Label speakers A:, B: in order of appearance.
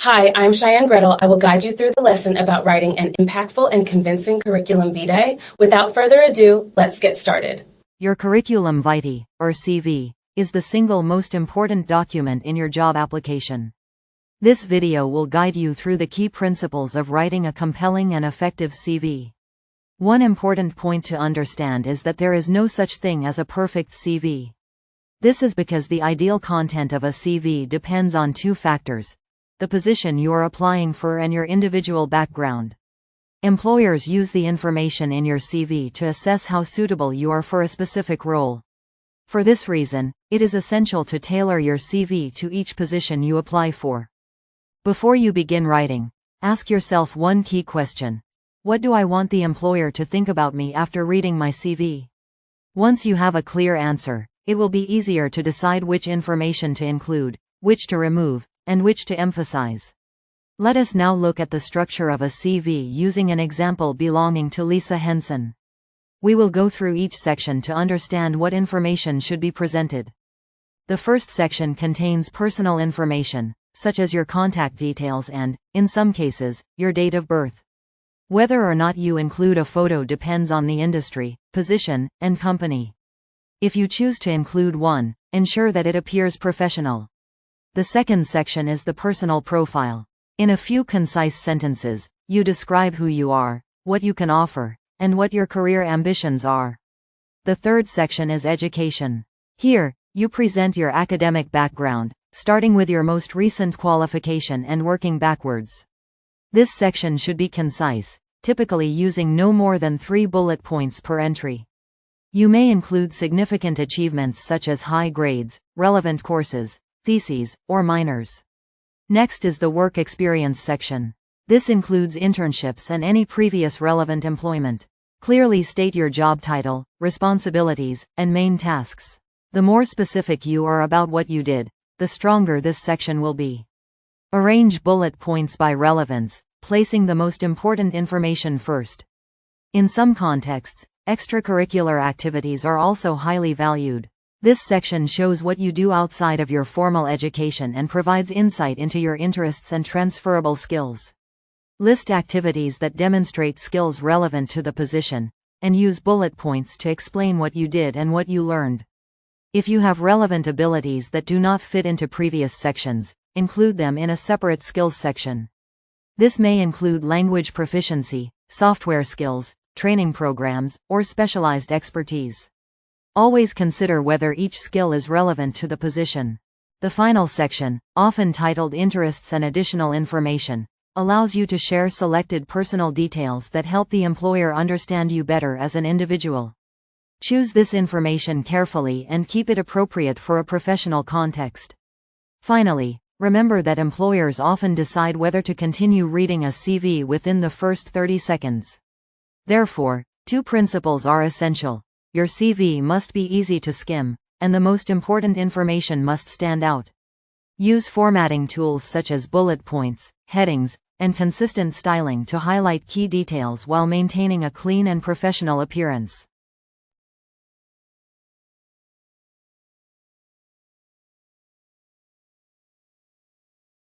A: Hi, I'm Cheyenne Gretel. I will guide you through the lesson about writing an impactful and convincing curriculum vitae. Without further ado, let's get started.
B: Your Curriculum Vitae, or CV, is the single most important document in your job application. This video will guide you through the key principles of writing a compelling and effective CV. One important point to understand is that there is no such thing as a perfect CV. This is because the ideal content of a CV depends on two factors: the position you are applying for and your individual background. Employers use the information in your CV to assess how suitable you are for a specific role. For this reason, it is essential to tailor your CV to each position you apply for. Before you begin writing, ask yourself one key question: what do I want the employer to think about me after reading my CV? Once you have a clear answer, it will be easier to decide which information to include, which to remove, and which to emphasize. Let us now look at the structure of a CV using an example belonging to Lisa Henson. We will go through each section to understand what information should be presented. The first section contains personal information, such as your contact details and, in some cases, your date of birth. Whether or not you include a photo depends on the industry, position, and company. If you choose to include one, ensure that it appears professional. The second section is the personal profile. In a few concise sentences, you describe who you are, what you can offer, and what your career ambitions are. The third section is education. Here, you present your academic background, starting with your most recent qualification and working backwards. This section should be concise, typically using no more than 3 bullet points per entry. You may include significant achievements such as high grades, relevant courses, theses, or minors. Next is the work experience section. This includes internships and any previous relevant employment. Clearly state your job title, responsibilities, and main tasks. The more specific you are about what you did, the stronger this section will be. Arrange bullet points by relevance, placing the most important information first. In some contexts, extracurricular activities are also highly valued. This section shows what you do outside of your formal education and provides insight into your interests and transferable skills. List activities that demonstrate skills relevant to the position, and use bullet points to explain what you did and what you learned. If you have relevant abilities that do not fit into previous sections, include them in a separate skills section. This may include language proficiency, software skills, training programs, or specialized expertise. Always consider whether each skill is relevant to the position. The final section, often titled Interests and Additional Information, allows you to share selected personal details that help the employer understand you better as an individual. Choose this information carefully and keep it appropriate for a professional context. Finally, remember that employers often decide whether to continue reading a CV within the first 30 seconds. Therefore, two principles are essential. Your CV must be easy to skim, and the most important information must stand out. Use formatting tools such as bullet points, headings, and consistent styling to highlight key details while maintaining a clean and professional appearance.